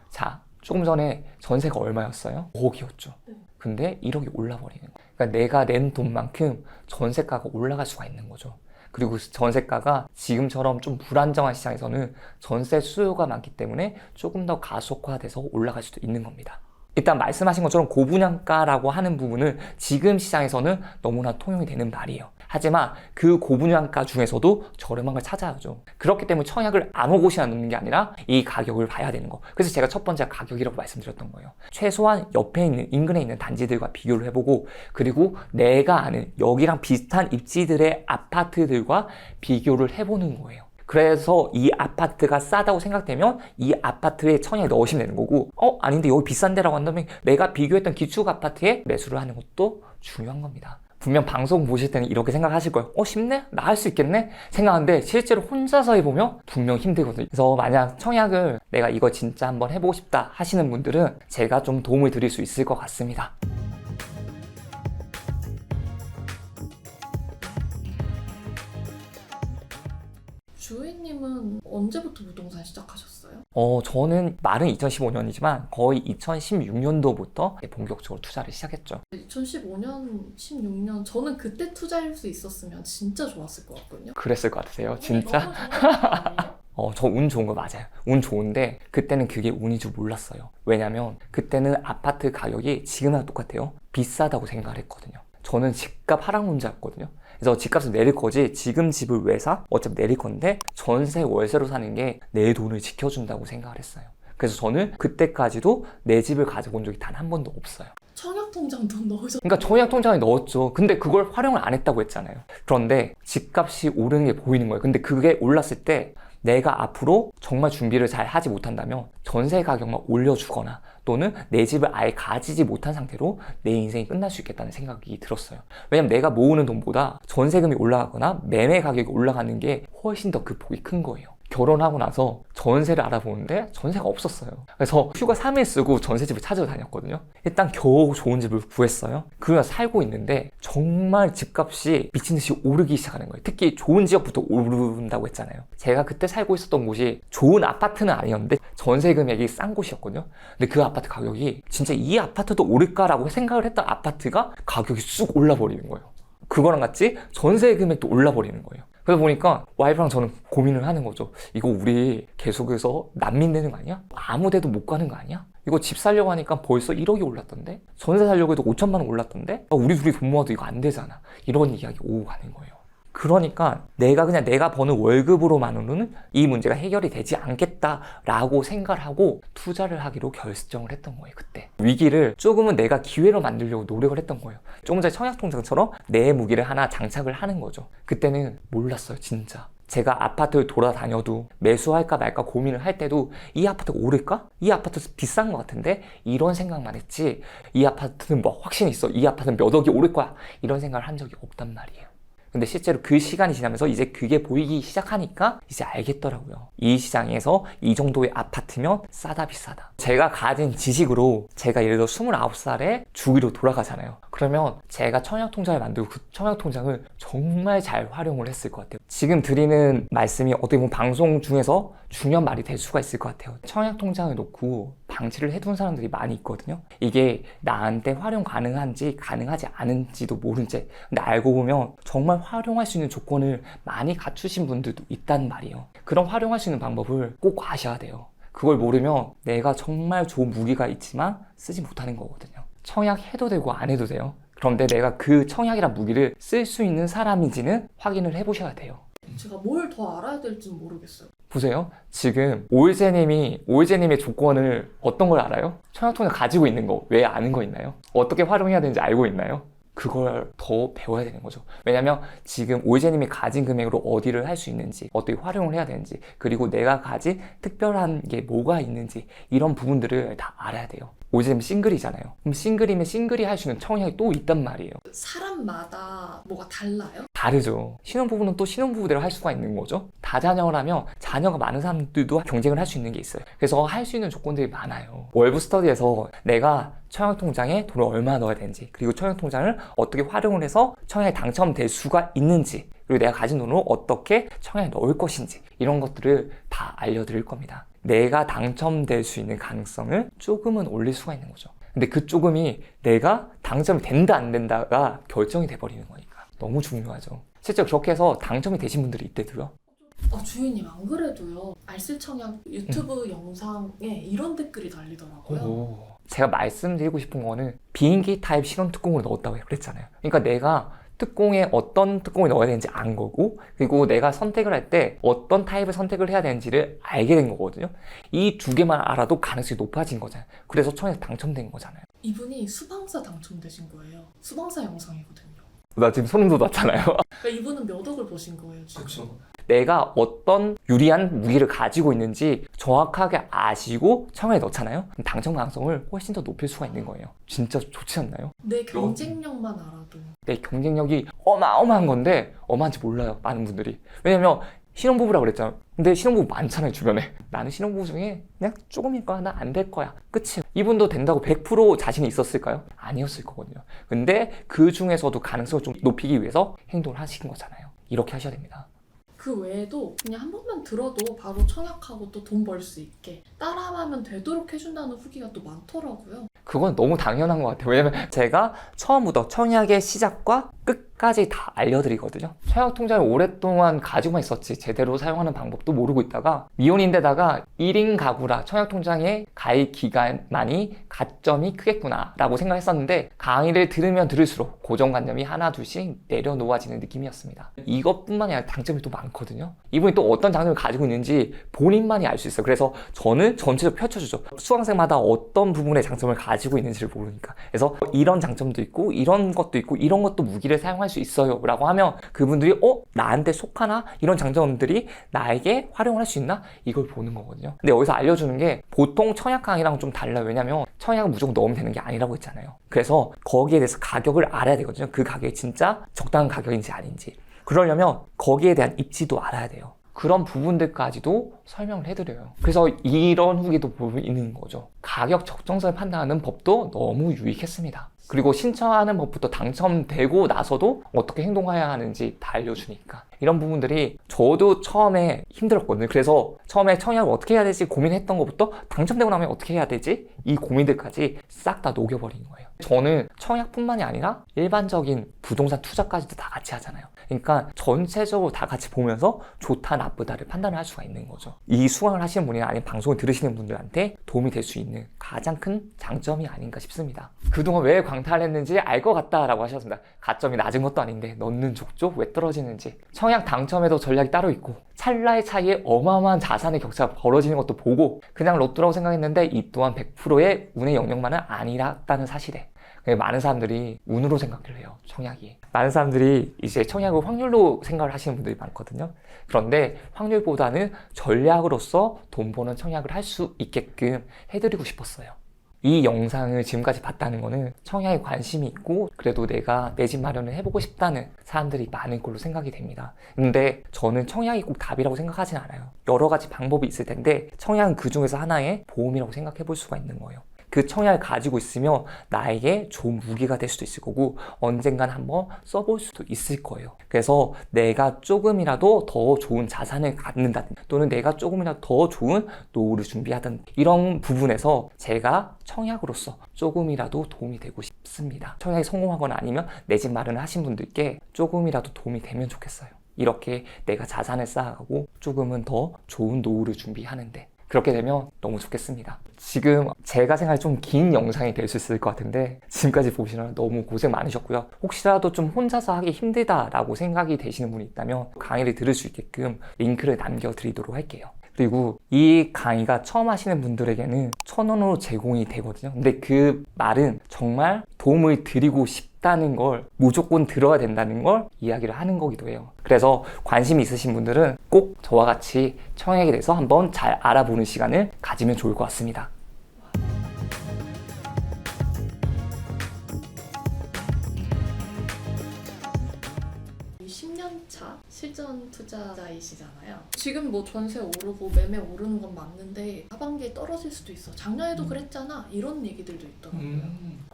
자, 조금 전에 전세가 얼마였어요? 5억이었죠. 근데 1억이 올라버리는 거예요. 그러니까 내가 낸 돈만큼 전세가가 올라갈 수가 있는 거죠. 그리고 전세가가 지금처럼 좀 불안정한 시장에서는 전세 수요가 많기 때문에 조금 더 가속화돼서 올라갈 수도 있는 겁니다. 일단 말씀하신 것처럼 고분양가라고 하는 부분은 지금 시장에서는 너무나 통용이 되는 말이에요. 하지만 그 고분양가 중에서도 저렴한 걸 찾아야죠. 그렇기 때문에 청약을 아무 곳이나 넣는 게 아니라 이 가격을 봐야 되는 거. 그래서 제가 첫 번째 가격이라고 말씀드렸던 거예요. 최소한 옆에 있는, 인근에 있는 단지들과 비교를 해보고, 그리고 내가 아는 여기랑 비슷한 입지들의 아파트들과 비교를 해보는 거예요. 그래서 이 아파트가 싸다고 생각되면 이 아파트에 청약에 넣으시면 되는 거고, 아닌데 여기 비싼데라고 한다면 내가 비교했던 기축 아파트에 매수를 하는 것도 중요한 겁니다. 분명 방송 보실 때는 이렇게 생각하실 거예요. 쉽네? 나 할 수 있겠네? 생각하는데 실제로 혼자서 해보면 분명 힘들거든요. 그래서 만약 청약을 내가 이거 진짜 한번 해보고 싶다 하시는 분들은 제가 좀 도움을 드릴 수 있을 것 같습니다. 주희님은 언제부터 부동산 시작하셨어요? 저는 말은 2015년이지만 거의 2016년도부터 본격적으로 투자를 시작했죠. 2015년, 16년 저는 그때 투자할 수 있었으면 진짜 좋았을 것 같거든요. 그랬을 것 같으세요? 진짜? 너무 좋은 거 아니에요? 저 운 좋은 거 맞아요. 운 좋은데 그때는 그게 운인 줄 몰랐어요. 왜냐면 그때는 아파트 가격이 지금이랑 똑같아요. 비싸다고 생각을 했거든요. 저는 집값 하락 문제였거든요. 그래서 집값을 내릴 거지 지금 집을 왜 사? 어차피 내릴 건데 전세 월세로 사는 게 내 돈을 지켜준다고 생각을 했어요. 그래서 저는 그때까지도 내 집을 가져본 적이 단 한 번도 없어요. 청약통장 돈 넣으셨어요? 그러니까 청약 통장에 넣었죠. 근데 그걸 활용을 안 했다고 했잖아요. 그런데 집값이 오르는 게 보이는 거예요. 근데 그게 올랐을 때 내가 앞으로 정말 준비를 잘 하지 못한다면 전세 가격만 올려주거나 또는 내 집을 아예 가지지 못한 상태로 내 인생이 끝날 수 있겠다는 생각이 들었어요. 왜냐면 내가 모으는 돈보다 전세금이 올라가거나 매매 가격이 올라가는 게 훨씬 더 그 폭이 큰 거예요. 결혼하고 나서 전세를 알아보는데 전세가 없었어요. 그래서 휴가 3일 쓰고 전세집을 찾으러 다녔거든요. 일단 겨우 좋은 집을 구했어요. 그러면서 살고 있는데 정말 집값이 미친 듯이 오르기 시작하는 거예요. 특히 좋은 지역부터 오른다고 했잖아요. 제가 그때 살고 있었던 곳이 좋은 아파트는 아니었는데 전세 금액이 싼 곳이었거든요. 근데 그 아파트 가격이 진짜 이 아파트도 오를까라고 생각을 했던 아파트가 가격이 쑥 올라버리는 거예요. 그거랑 같이 전세 금액도 올라버리는 거예요. 그러다 보니까 와이프랑 저는 고민을 하는 거죠. 이거 우리 계속해서 난민 되는 거 아니야? 아무 데도 못 가는 거 아니야? 이거 집 살려고 하니까 벌써 1억이 올랐던데? 전세 살려고 해도 5천만 원 올랐던데? 우리 둘이 돈 모아도 이거 안 되잖아. 이런 이야기 오고 가는 거예요. 그러니까 내가 버는 월급으로만으로는 이 문제가 해결이 되지 않겠다라고 생각을 하고 투자를 하기로 결정을 했던 거예요. 그때 위기를 조금은 내가 기회로 만들려고 노력을 했던 거예요. 조금 전에 청약통장처럼 내 무기를 하나 장착을 하는 거죠. 그때는 몰랐어요, 진짜. 제가 아파트를 돌아다녀도 매수할까 말까 고민을 할 때도 이 아파트가 오를까? 이 아파트 비싼 것 같은데? 이런 생각만 했지, 이 아파트는 뭐 확신이 있어, 이 아파트는 몇 억이 오를 거야, 이런 생각을 한 적이 없단 말이에요. 근데 실제로 그 시간이 지나면서 이제 그게 보이기 시작하니까 이제 알겠더라고요. 이 시장에서 이 정도의 아파트면 싸다 비싸다. 제가 가진 지식으로 제가 예를 들어 29살에 주기로 돌아가잖아요. 그러면 제가 청약통장을 만들고 그 청약통장을 정말 잘 활용을 했을 것 같아요. 지금 드리는 말씀이 어떻게 보면 방송 중에서 중요한 말이 될 수가 있을 것 같아요. 청약통장을 놓고 방치를 해둔 사람들이 많이 있거든요. 이게 나한테 활용 가능한지 가능하지 않은지도 모른 채, 근데 알고 보면 정말 활용할 수 있는 조건을 많이 갖추신 분들도 있단 말이에요. 그런 활용할 수 있는 방법을 꼭 아셔야 돼요. 그걸 모르면 내가 정말 좋은 무기가 있지만 쓰지 못하는 거거든요. 청약해도 되고 안 해도 돼요. 그런데 내가 그 청약이란 무기를 쓸 수 있는 사람인지는 확인을 해보셔야 돼요. 제가 뭘 더 알아야 될지는 모르겠어요. 보세요. 지금 오일제님의 조건을 어떤 걸 알아요? 청약통장 가지고 있는 거 외에 아는 거 있나요? 어떻게 활용해야 되는지 알고 있나요? 그걸 더 배워야 되는 거죠. 왜냐면 지금 오일제님이 가진 금액으로 어디를 할 수 있는지, 어떻게 활용을 해야 되는지, 그리고 내가 가진 특별한 게 뭐가 있는지, 이런 부분들을 다 알아야 돼요. 오일제님 싱글이잖아요. 그럼 싱글이면 싱글이 할 수 있는 청약이 또 있단 말이에요. 사람마다 뭐가 달라요? 다르죠. 신혼부부는 또 신혼부부대로 할 수가 있는 거죠. 다자녀를 하면 자녀가 많은 사람들도 경쟁을 할 수 있는 게 있어요. 그래서 할 수 있는 조건들이 많아요. 월브스터디에서 내가 청약통장에 돈을 얼마나 넣어야 되는지, 그리고 청약통장을 어떻게 활용을 해서 청약에 당첨될 수가 있는지, 그리고 내가 가진 돈으로 어떻게 청약에 넣을 것인지, 이런 것들을 다 알려드릴 겁니다. 내가 당첨될 수 있는 가능성을 조금은 올릴 수가 있는 거죠. 근데 그 조금이 내가 당첨이 된다 안 된다가 결정이 돼버리는 거니까 너무 중요하죠. 실제로 그렇게 해서 당첨이 되신 분들이 있대도요. 주인님 안 그래도요, 알쓸청약 유튜브 영상에 이런 댓글이 달리더라고요. 제가 말씀드리고 싶은 거는 비행기 타입 신혼 특공으로 넣었다고 그랬잖아요. 그러니까 내가 특공에 어떤 특공을 넣어야 되는지 안 거고, 그리고 내가 선택을 할 때 어떤 타입을 선택을 해야 되는지를 알게 된 거거든요. 이 두 개만 알아도 가능성이 높아진 거잖아요. 그래서 청약에 당첨된 거잖아요. 이분이 수방사 당첨되신 거예요. 수방사 영상이거든요. 나 지금 소름 돋았잖아요. 그러니까 이분은 몇 억을 버신 거예요, 지금. 그렇죠. 내가 어떤 유리한 무기를 가지고 있는지 정확하게 아시고 청약에 넣잖아요. 그럼 당첨 가능성을 훨씬 더 높일 수가 있는 거예요. 진짜 좋지 않나요? 내 경쟁력만 알아도. 내 경쟁력이 어마어마한 건데 어마한지 몰라요, 많은 분들이. 왜냐면 신혼부부라고 그랬잖아요. 근데 신혼부부 많잖아요, 주변에. 나는 신혼부부 중에 그냥 조금일 거야, 나 안 될 거야, 끝이에요. 이분도 된다고 100% 자신이 있었을까요? 아니었을 거거든요. 근데 그 중에서도 가능성을 좀 높이기 위해서 행동을 하신 거잖아요. 이렇게 하셔야 됩니다. 그 외에도 그냥 한 번만 들어도 바로 청약하고 또 돈 벌 수 있게 따라하면 되도록 해준다는 후기가 또 많더라고요. 그건 너무 당연한 것 같아요. 왜냐면 제가 처음부터 청약의 시작과 끝까지 다 알려드리거든요. 청약통장을 오랫동안 가지고만 있었지 제대로 사용하는 방법도 모르고 있다가 미혼인데다가 1인 가구라 청약통장의 가입 기간만이 가점이 크겠구나 라고 생각했었는데, 강의를 들으면 들을수록 고정관념이 하나 둘씩 내려놓아지는 느낌이었습니다. 이것뿐만이 아니라 장점이 또 많거든요. 이분이 또 어떤 장점을 가지고 있는지 본인만이 알 수 있어요. 그래서 저는 전체적으로 펼쳐주죠. 수강생마다 어떤 부분의 장점을 가지고 있는지를 모르니까. 그래서 이런 장점도 있고 이런 것도 있고 이런 것도 무기를 사용할 활용할 수 있어요 라고 하면 그분들이 나한테 속하나? 이런 장점들이 나에게 활용을 할 수 있나? 이걸 보는 거거든요. 근데 여기서 알려주는 게 보통 청약 강의랑 좀 달라요. 왜냐면 청약은 무조건 넣으면 되는 게 아니라고 했잖아요. 그래서 거기에 대해서 가격을 알아야 되거든요. 그 가격이 진짜 적당한 가격인지 아닌지. 그러려면 거기에 대한 입지도 알아야 돼요. 그런 부분들까지도 설명을 해드려요. 그래서 이런 후기도 보이는 거죠. 가격 적정성을 판단하는 법도 너무 유익했습니다. 그리고 신청하는 법부터 당첨되고 나서도 어떻게 행동해야 하는지 다 알려주니까 이런 부분들이 저도 처음에 힘들었거든요. 그래서 처음에 청약을 어떻게 해야 되지 고민했던 것부터 당첨되고 나면 어떻게 해야 되지 이 고민들까지 싹 다 녹여버린 거예요. 저는 청약뿐만이 아니라 일반적인 부동산 투자까지도 다 같이 하잖아요. 그러니까 전체적으로 다 같이 보면서 좋다 나쁘다를 판단을 할 수가 있는 거죠. 이 수강을 하시는 분이나 아니면 방송을 들으시는 분들한테 도움이 될 수 있는 가장 큰 장점이 아닌가 싶습니다. 그동안 왜 광탈했는지 알 것 같다라고 하셨습니다. 가점이 낮은 것도 아닌데 넣는 족족 왜 떨어지는지. 청약 당첨에도 전략이 따로 있고 찰나의 차이에 어마어마한 자산의 격차가 벌어지는 것도 보고 그냥 로또라고 생각했는데 이 또한 100%의 운의 영역만은 아니랐다는 사실에 많은 사람들이 운으로 생각을 해요. 청약이. 많은 사람들이 이제 청약을 확률로 생각을 하시는 분들이 많거든요. 그런데 확률보다는 전략으로서 돈 버는 청약을 할 수 있게끔 해드리고 싶었어요. 이 영상을 지금까지 봤다는 거는 청약에 관심이 있고 그래도 내가 내 집 마련을 해보고 싶다는 사람들이 많은 걸로 생각이 됩니다. 근데 저는 청약이 꼭 답이라고 생각하진 않아요. 여러 가지 방법이 있을 텐데 청약은 그 중에서 하나의 보험이라고 생각해 볼 수가 있는 거예요. 그 청약을 가지고 있으면 나에게 좋은 무기가 될 수도 있을 거고 언젠간 한번 써볼 수도 있을 거예요. 그래서 내가 조금이라도 더 좋은 자산을 갖는다든 또는 내가 조금이라도 더 좋은 노후를 준비하든 이런 부분에서 제가 청약으로서 조금이라도 도움이 되고 싶습니다. 청약에 성공하거나 아니면 내 집 마련을 하신 분들께 조금이라도 도움이 되면 좋겠어요. 이렇게 내가 자산을 쌓아가고 조금은 더 좋은 노후를 준비하는데 그렇게 되면 너무 좋겠습니다. 지금 제가 생각에 좀 긴 영상이 될 수 있을 것 같은데 지금까지 보시느라 너무 고생 많으셨고요. 혹시라도 좀 혼자서 하기 힘들다라고 생각이 되시는 분이 있다면 강의를 들을 수 있게끔 링크를 남겨드리도록 할게요. 그리고 이 강의가 처음 하시는 분들에게는 1,000원으로 제공이 되거든요. 근데 그 말은 정말 도움을 드리고 싶다는 걸 무조건 들어야 된다는 걸 이야기를 하는 거기도 해요. 그래서 관심이 있으신 분들은 꼭 저와 같이 청약에 대해서 한번 잘 알아보는 시간을 가지면 좋을 것 같습니다. 이 10년차 실전 투자자이시잖아요. 지금 뭐 전세 오르고 매매 오르는 건 맞는데 하반기에 떨어질 수도 있어. 작년에도 그랬잖아. 이런 얘기들도 있더라고요.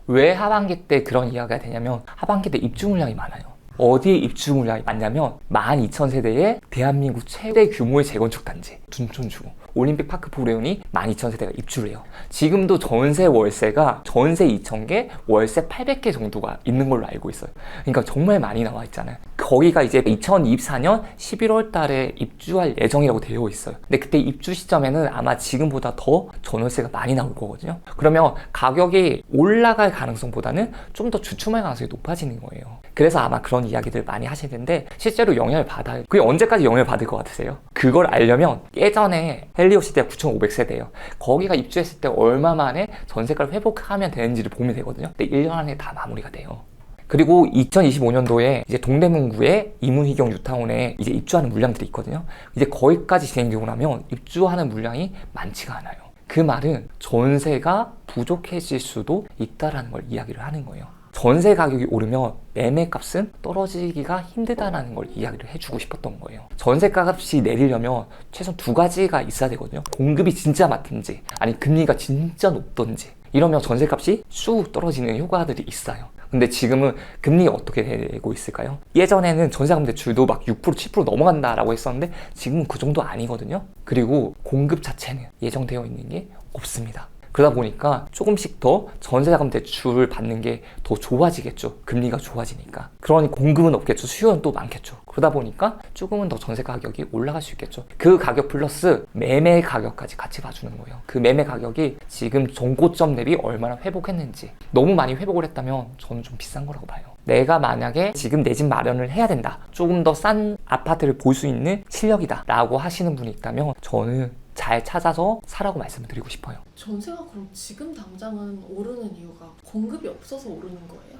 왜 하반기 때 그런 이야기가 되냐면 하반기 때 입주 물량이 많아요. 어디에 입주 물량이 많냐면 12,000세대의 대한민국 최대 규모의 재건축 단지 둔촌주 올림픽 파크 포레온이 12,000세대가 입주를 해요. 지금도 전세 월세가 전세 2,000개, 월세 800개 정도가 있는 걸로 알고 있어요. 그러니까 정말 많이 나와 있잖아요. 거기가 이제 2024년 11월 달에 입주할 예정이라고 되어 있어요. 근데 그때 입주 시점에는 아마 지금보다 더 전월세가 많이 나올 거거든요. 그러면 가격이 올라갈 가능성보다는 좀 더 주춤할 가능성이 높아지는 거예요. 그래서 아마 그런 이야기들 많이 하시는데 실제로 영향을 받아요. 그게 언제까지 영향을 받을 것 같으세요? 그걸 알려면 예전에 헬리오 시대가 9,500세대예요. 거기가 입주했을 때 얼마 만에 전세가를 회복하면 되는지를 보면 되거든요. 근데 1년 안에 다 마무리가 돼요. 그리고 2025년도에 이제 동대문구의 이문희경 뉴타운에 이제 입주하는 물량들이 있거든요. 이제 거기까지 진행되고 나면 입주하는 물량이 많지가 않아요. 그 말은 전세가 부족해질 수도 있다라는 걸 이야기를 하는 거예요. 전세 가격이 오르면 매매값은 떨어지기가 힘들다는 걸 이야기를 해주고 싶었던 거예요. 전세가 값이 내리려면 최소한 두 가지가 있어야 되거든요. 공급이 진짜 많든지 아니 금리가 진짜 높든지 이러면 전세값이 쑥 떨어지는 효과들이 있어요. 근데 지금은 금리가 어떻게 되고 있을까요? 예전에는 전세자금 대출도 막 6%, 7% 넘어간다라고 했었는데 지금은 그 정도 아니거든요. 그리고 공급 자체는 예정되어 있는 게 없습니다. 그러다 보니까 조금씩 더 전세자금 대출을 받는 게 더 좋아지겠죠. 금리가 좋아지니까. 그러니 공급은 없겠죠. 수요는 또 많겠죠. 그러다 보니까 조금은 더 전세 가격이 올라갈 수 있겠죠. 그 가격 플러스 매매 가격까지 같이 봐주는 거예요. 그 매매 가격이 지금 전고점 대비 얼마나 회복했는지. 너무 많이 회복을 했다면 저는 좀 비싼 거라고 봐요. 내가 만약에 지금 내 집 마련을 해야 된다. 조금 더 싼 아파트를 볼 수 있는 실력이다. 라고 하시는 분이 있다면 저는 잘 찾아서 사라고 말씀을 드리고 싶어요. 전세가 그럼 지금 당장은 오르는 이유가 공급이 없어서 오르는 거예요?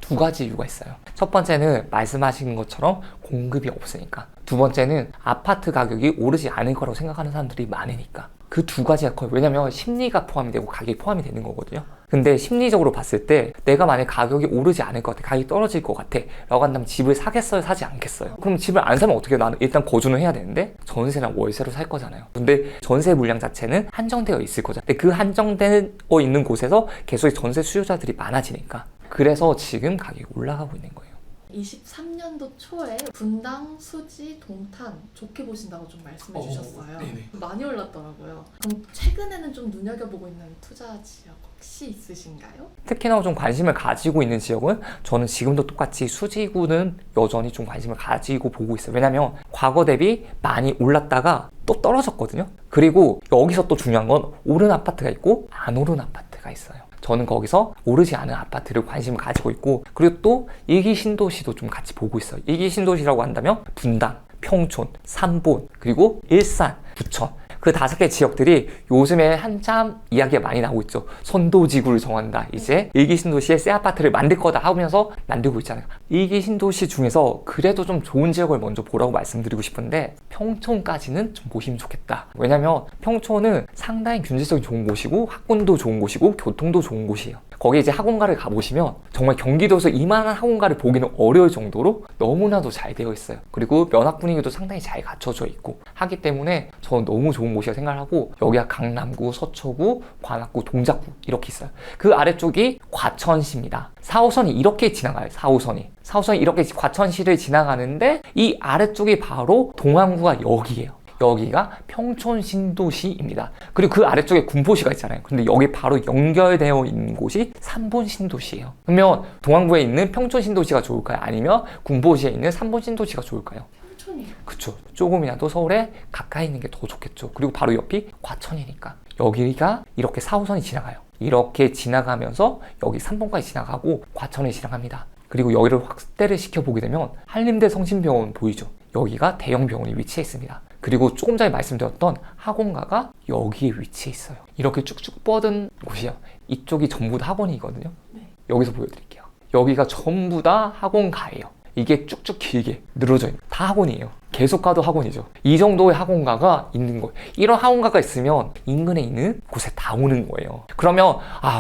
두 가지 이유가 있어요. 첫 번째는 말씀하신 것처럼 공급이 없으니까. 두 번째는 아파트 가격이 오르지 않을 거라고 생각하는 사람들이 많으니까. 그 두 가지가 커요. 왜냐면 심리가 포함이 되고 가격이 포함이 되는 거거든요. 근데 심리적으로 봤을 때 내가 만약 가격이 오르지 않을 것 같아, 가격이 떨어질 것 같아 라고 한다면 집을 사겠어요, 사지 않겠어요? 그럼 집을 안 사면 어떻게 해요? 나는 일단 거주는 해야 되는데 전세랑 월세로 살 거잖아요. 근데 전세 물량 자체는 한정되어 있을 거잖아요. 근데 그 한정되어 있는 곳에서 계속 전세 수요자들이 많아지니까, 그래서 지금 가격이 올라가고 있는 거예요. 23년도 초에 분당, 수지, 동탄 좋게 보신다고 좀 말씀해 주셨어요. 네네. 많이 올랐더라고요. 그럼 최근에는 좀 눈여겨보고 있는 투자 지역 혹시 있으신가요? 특히나 좀 관심을 가지고 있는 지역은 저는 지금도 똑같이 수지구는 여전히 좀 관심을 가지고 보고 있어요. 왜냐면 과거 대비 많이 올랐다가 또 떨어졌거든요. 그리고 여기서 또 중요한 건 오른 아파트가 있고 안 오른 아파트가 있어요. 저는 거기서 오르지 않은 아파트를 관심을 가지고 있고, 그리고 또 일기 신도시도 좀 같이 보고 있어요. 일기 신도시라고 한다면 분당, 평촌, 삼본, 그리고 일산, 부천, 그 5개 지역들이 요즘에 한참 이야기가 많이 나오고 있죠. 선도지구를 정한다. 이제 일기 신도시에 새 아파트를 만들 거다 하면서 만들고 있잖아요. 일기 신도시 중에서 그래도 좀 좋은 지역을 먼저 보라고 말씀드리고 싶은데 평촌까지는 좀 보시면 좋겠다. 왜냐면 평촌은 상당히 경제성이 좋은 곳이고 학군도 좋은 곳이고 교통도 좋은 곳이에요. 거기 이제 학원가를 가보시면 정말 경기도에서 이만한 학원가를 보기는 어려울 정도로 너무나도 잘 되어 있어요. 그리고 면학 분위기도 상당히 잘 갖춰져 있고 하기 때문에 저는 너무 좋은 곳이라고 생각하고, 여기가 강남구, 서초구, 관악구, 동작구 이렇게 있어요. 그 아래쪽이 과천시입니다. 4호선이 이렇게 지나가요. 4호선이 이렇게 과천시를 지나가는데 이 아래쪽이 바로 동안구가 여기예요. 여기가 평촌 신도시입니다. 그리고 그 아래쪽에 군포시가 있잖아요. 근데 여기 바로 연결되어 있는 곳이 삼본 신도시예요. 그러면 동안구에 있는 평촌 신도시가 좋을까요? 아니면 군포시에 있는 삼본 신도시가 좋을까요? 평촌이요. 그쵸. 조금이라도 서울에 가까이 있는 게 더 좋겠죠. 그리고 바로 옆이 과천이니까. 여기가 이렇게 4호선이 지나가요. 이렇게 지나가면서 여기 3번까지 지나가고 과천에 지나갑니다. 그리고 여기를 확대를 시켜보게 되면 한림대 성심병원 보이죠? 여기가 대형 병원이 위치해 있습니다. 그리고 조금 전에 말씀드렸던 학원가가 여기에 위치해 있어요. 이렇게 쭉쭉 뻗은 곳이요. 이쪽이 전부 다 학원이거든요. 네. 여기서 보여드릴게요. 여기가 전부 다 학원가예요. 이게 쭉쭉 길게 늘어져 있는 다 학원이에요. 계속 가도 학원이죠. 이 정도의 학원가가 있는 거예요. 이런 학원가가 있으면 인근에 있는 곳에 다 오는 거예요. 그러면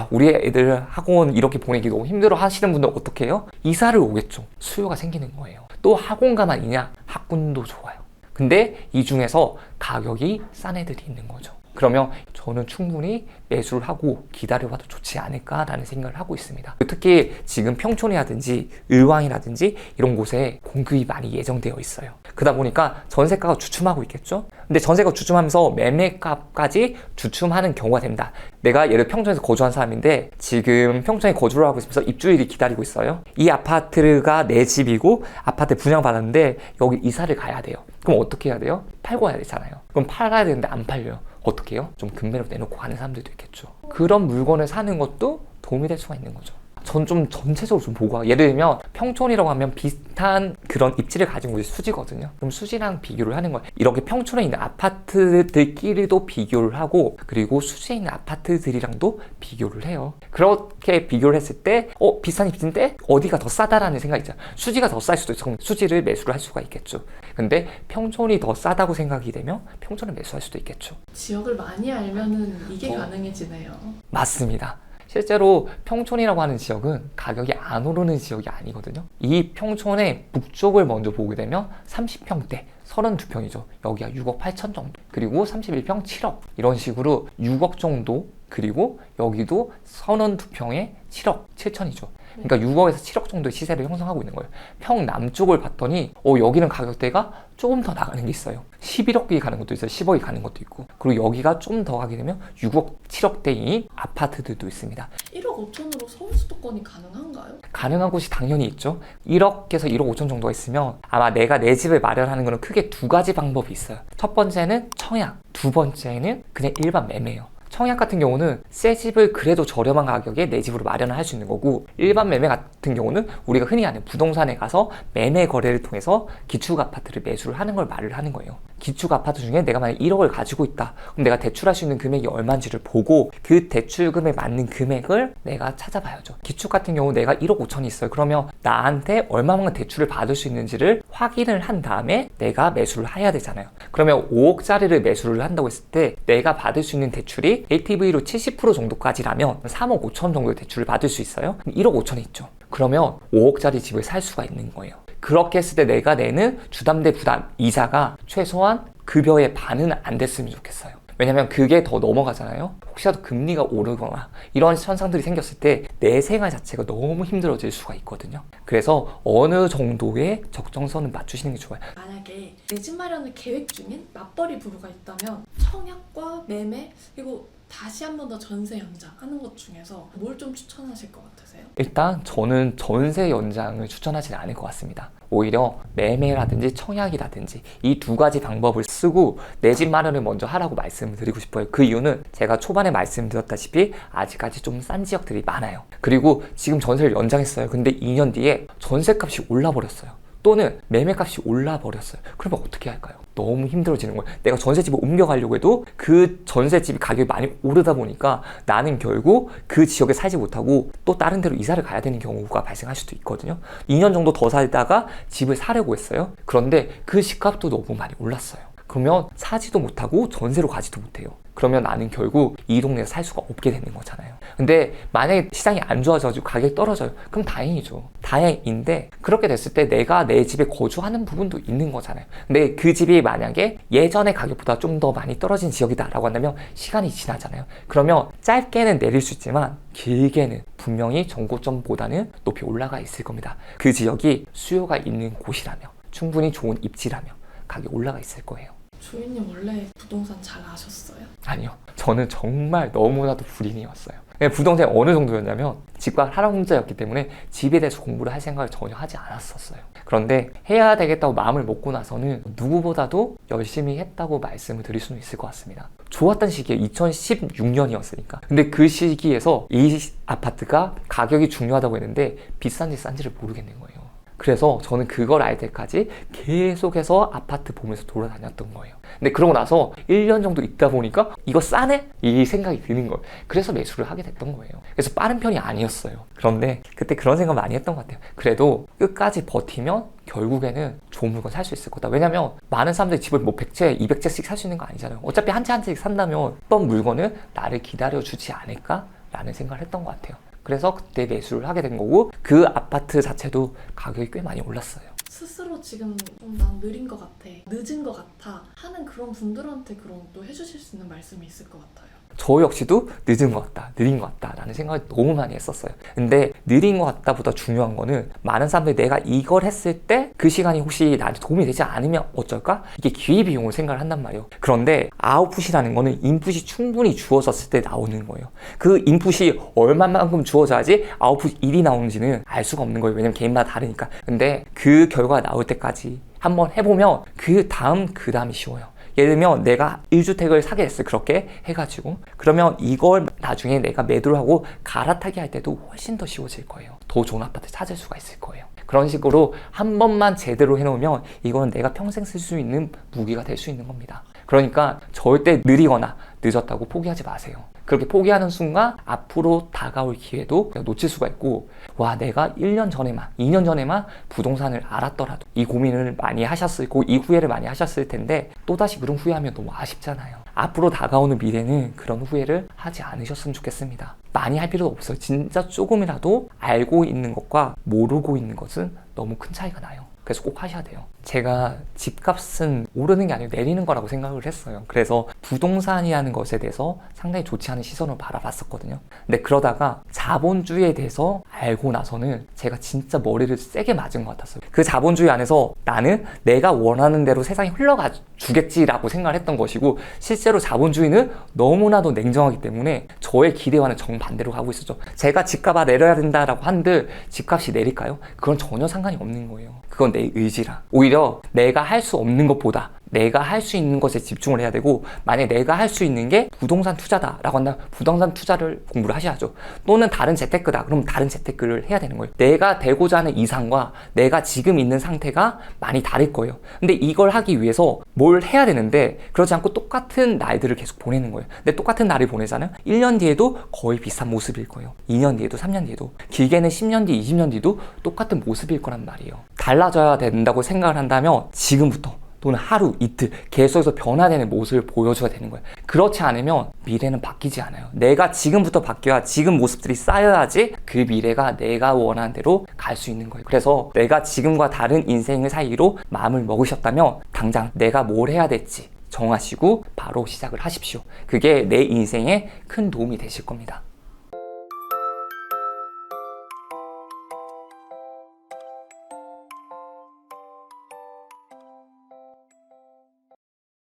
우리 애들 학원 이렇게 보내기 너무 힘들어 하시는 분들 어떻게 해요? 이사를 오겠죠. 수요가 생기는 거예요. 또 학원가만 있냐? 학군도 좋아요. 근데 이 중에서 가격이 싼 애들이 있는 거죠. 그러면 저는 충분히 매수를 하고 기다려봐도 좋지 않을까라는 생각을 하고 있습니다. 특히 지금 평촌이라든지 의왕이라든지 이런 곳에 공급이 많이 예정되어 있어요. 그러다 보니까 전세가가 주춤하고 있겠죠? 근데 전세가 주춤하면서 매매값까지 주춤하는 경우가 됩니다. 내가 예를 들어 평촌에서 거주한 사람인데 지금 평촌에 거주를 하고 있으면서 입주일이 기다리고 있어요. 이 아파트가 내 집이고 아파트 분양받았는데 여기 이사를 가야 돼요. 그럼 어떻게 해야 돼요? 팔고 와야 되잖아요. 그럼 팔아야 되는데 안 팔려요. 어떻게 해요? 좀 금매로 내놓고 가는 사람들도 있겠죠. 그런 물건을 사는 것도 도움이 될 수가 있는 거죠. 전 좀 전체적으로 좀 보고, 예를 들면 평촌이라고 하면 비슷한 그런 입지를 가진 곳이 수지거든요. 그럼 수지랑 비교를 하는 거예요. 이렇게 평촌에 있는 아파트들끼리도 비교를 하고, 그리고 수지에 있는 아파트들이랑도 비교를 해요. 그렇게 비교를 했을 때 비싼 입지인데 어디가 더 싸다라는 생각이 있잖아요. 수지가 더 쌀 수도 있어. 수지를 매수를 할 수가 있겠죠. 근데 평촌이 더 싸다고 생각이 되면 평촌을 매수할 수도 있겠죠. 지역을 많이 알면은 이게 가능해지네요. 맞습니다. 실제로 평촌이라고 하는 지역은 가격이 안 오르는 지역이 아니거든요. 이 평촌의 북쪽을 먼저 보게 되면 30평대 32평이죠. 여기가 6억 8천 정도, 그리고 31평 7억, 이런 식으로 6억 정도, 그리고 여기도 32평에 7억 7천이죠. 그러니까 6억에서 7억 정도의 시세를 형성하고 있는 거예요. 평남쪽을 봤더니 여기는 가격대가 조금 더 나가는 게 있어요. 11억이 가는 것도 있어요. 10억이 가는 것도 있고. 그리고 여기가 좀 더 가게 되면 6억 7억대인 아파트들도 있습니다. 1억 5천으로 서울 수도권이 가능한가요? 가능한 곳이 당연히 있죠. 1억에서 1억 5천 정도가 있으면 아마 내가 내 집을 마련하는 거는 크게 두 가지 방법이 있어요. 첫 번째는 청약, 두 번째는 그냥 일반 매매예요. 청약 같은 경우는 새 집을 그래도 저렴한 가격에 내 집으로 마련을 할 수 있는 거고, 일반 매매 같은 경우는 우리가 흔히 아는 부동산에 가서 매매 거래를 통해서 기축 아파트를 매수를 하는 걸 말을 하는 거예요. 기축 아파트 중에 내가 만약 1억을 가지고 있다. 그럼 내가 대출할 수 있는 금액이 얼마인지를 보고 그 대출금에 맞는 금액을 내가 찾아봐야죠. 기축 같은 경우 내가 1억 5천이 있어요. 그러면 나한테 얼마만큼 대출을 받을 수 있는지를 확인을 한 다음에 내가 매수를 해야 되잖아요. 그러면 5억짜리를 매수를 한다고 했을 때 내가 받을 수 있는 대출이 LTV로 70% 정도까지라면 3억 5천 정도의 대출을 받을 수 있어요. 1억 5천이 있죠. 그러면 5억짜리 집을 살 수가 있는 거예요. 그렇게 했을 때 내가 내는 주담대 부담 이자가 최소한 급여의 반은 안 됐으면 좋겠어요. 왜냐면 그게 더 넘어가잖아요. 혹시라도 금리가 오르거나 이런 현상들이 생겼을 때 내 생활 자체가 너무 힘들어질 수가 있거든요. 그래서 어느 정도의 적정선은 맞추시는 게 좋아요. 만약에 내 집 마련을 계획 중인 맞벌이 부부가 있다면 청약과 매매 그리고 다시 한 번 더 전세 연장하는 것 중에서 뭘 좀 추천하실 것 같으세요? 일단 저는 전세 연장을 추천하지는 않을 것 같습니다. 오히려 매매라든지 청약이라든지 이 두 가지 방법을 쓰고 내 집 마련을 먼저 하라고 말씀을 드리고 싶어요. 그 이유는 제가 초반에 말씀드렸다시피 아직까지 좀 싼 지역들이 많아요. 그리고 지금 전세를 연장했어요. 근데 2년 뒤에 전세값이 올라버렸어요. 또는 매매값이 올라버렸어요. 그러면 어떻게 할까요? 너무 힘들어지는 거예요. 내가 전세집을 옮겨가려고 해도 그 전세집이 가격이 많이 오르다 보니까 나는 결국 그 지역에 살지 못하고 또 다른 데로 이사를 가야 되는 경우가 발생할 수도 있거든요. 2년 정도 더 살다가 집을 사려고 했어요. 그런데 그 집값도 너무 많이 올랐어요. 그러면 사지도 못하고 전세로 가지도 못해요. 그러면 나는 결국 이 동네에서 살 수가 없게 되는 거잖아요. 근데 만약에 시장이 안 좋아져가지고 가격이 떨어져요. 그럼 다행이죠. 다행인데 그렇게 됐을 때 내가 내 집에 거주하는 부분도 있는 거잖아요. 근데 그 집이 만약에 예전의 가격보다 좀 더 많이 떨어진 지역이다 라고 한다면 시간이 지나잖아요. 그러면 짧게는 내릴 수 있지만 길게는 분명히 전고점보다는 높이 올라가 있을 겁니다. 그 지역이 수요가 있는 곳이라며 충분히 좋은 입지라며 가격이 올라가 있을 거예요. 조이님 원래 부동산 잘 아셨어요? 아니요. 저는 정말 너무나도 불인이었어요. 부동산이 어느 정도였냐면 집과 할아버지였기 때문에 집에 대해서 공부를 할 생각을 전혀 하지 않았었어요. 그런데 해야 되겠다고 마음을 먹고 나서는 누구보다도 열심히 했다고 말씀을 드릴 수는 있을 것 같습니다. 좋았던 시기에 2016년이었으니까. 근데 그 시기에서 이 아파트가 가격이 중요하다고 했는데 비싼지 싼지를 모르겠는 거예요. 그래서 저는 그걸 알 때까지 계속해서 아파트 보면서 돌아다녔던 거예요. 근데 그러고 나서 1년 정도 있다 보니까 이거 싸네? 이 생각이 드는 거예요. 그래서 매수를 하게 됐던 거예요. 그래서 빠른 편이 아니었어요. 그런데 그때 그런 생각 많이 했던 것 같아요. 그래도 끝까지 버티면 결국에는 좋은 물건 살 수 있을 거다. 왜냐면 많은 사람들이 집을 뭐 100채, 200채씩 살 수 있는 거 아니잖아요. 어차피 한 채 한 채씩 산다면 어떤 물건을 나를 기다려주지 않을까라는 생각을 했던 것 같아요. 그래서 그때 매수를 하게 된 거고 그 아파트 자체도 가격이 꽤 많이 올랐어요. 스스로 지금 좀 난 느린 것 같아, 늦은 것 같아 하는 그런 분들한테 그럼 또 해주실 수 있는 말씀이 있을 것 같아요. 저 역시도 늦은 것 같다, 느린 것 같다 라는 생각을 너무 많이 했었어요. 근데 느린 것 같다 보다 중요한 거는 많은 사람들이 내가 이걸 했을 때 그 시간이 혹시 나한테 도움이 되지 않으면 어쩔까? 이게 기회비용을 생각을 한단 말이에요. 그런데 아웃풋이라는 거는 인풋이 충분히 주어졌을 때 나오는 거예요. 그 인풋이 얼마만큼 주어져야지 아웃풋 1이 나오는지는 알 수가 없는 거예요. 왜냐면 개인마다 다르니까. 근데 그 결과가 나올 때까지 한번 해보면 그 다음이 쉬워요. 예를 들면 내가 1주택을 사게 됐어요. 그렇게 해가지고 그러면 이걸 나중에 내가 매도를 하고 갈아타기 할 때도 훨씬 더 쉬워질 거예요. 더 좋은 아파트 찾을 수가 있을 거예요. 그런 식으로 한 번만 제대로 해놓으면 이거는 내가 평생 쓸 수 있는 무기가 될 수 있는 겁니다. 그러니까 절대 느리거나 늦었다고 포기하지 마세요. 그렇게 포기하는 순간 앞으로 다가올 기회도 놓칠 수가 있고 와 내가 1년 전에만 2년 전에만 부동산을 알았더라도 이 고민을 많이 하셨을 거고 이 후회를 많이 하셨을 텐데 또다시 그런 후회하면 너무 아쉽잖아요. 앞으로 다가오는 미래는 그런 후회를 하지 않으셨으면 좋겠습니다. 많이 할 필요도 없어요. 진짜 조금이라도 알고 있는 것과 모르고 있는 것은 너무 큰 차이가 나요. 그래서 꼭 하셔야 돼요. 제가 집값은 오르는 게 아니고 내리는 거라고 생각을 했어요. 그래서 부동산이라는 것에 대해서 상당히 좋지 않은 시선으로 바라봤었거든요. 근데 그러다가 자본주의에 대해서 알고 나서는 제가 진짜 머리를 세게 맞은 것 같았어요. 그 자본주의 안에서 나는 내가 원하는 대로 세상이 흘러가 주겠지라고 생각을 했던 것이고 실제로 자본주의는 너무나도 냉정하기 때문에 저의 기대와는 정반대로 가고 있었죠. 제가 집값 내려야 된다라고 한들 집값이 내릴까요? 그건 전혀 상관이 없는 거예요. 그건 내 의지라. 오히려 내가 할 수 없는 것보다 내가 할 수 있는 것에 집중을 해야 되고, 만약에 내가 할 수 있는 게 부동산 투자다라고 한다면 부동산 투자를 공부를 하셔야죠. 또는 다른 재테크다 그러면 다른 재테크를 해야 되는 거예요. 내가 되고자 하는 이상과 내가 지금 있는 상태가 많이 다를 거예요. 근데 이걸 하기 위해서 뭘 해야 되는데 그렇지 않고 똑같은 날들을 계속 보내는 거예요. 근데 똑같은 날을 보내잖아요. 1년 뒤에도 거의 비슷한 모습일 거예요. 2년 뒤에도 3년 뒤에도, 길게는 10년 뒤, 20년 뒤도 똑같은 모습일 거란 말이에요. 달라져야 된다고 생각을 한다면 지금부터 또는 하루, 이틀 계속해서 변화되는 모습을 보여줘야 되는 거예요. 그렇지 않으면 미래는 바뀌지 않아요. 내가 지금부터 바뀌어야, 지금 모습들이 쌓여야지 그 미래가 내가 원하는 대로 갈 수 있는 거예요. 그래서 내가 지금과 다른 인생을 사이로 마음을 먹으셨다면 당장 내가 뭘 해야 될지 정하시고 바로 시작을 하십시오. 그게 내 인생에 큰 도움이 되실 겁니다.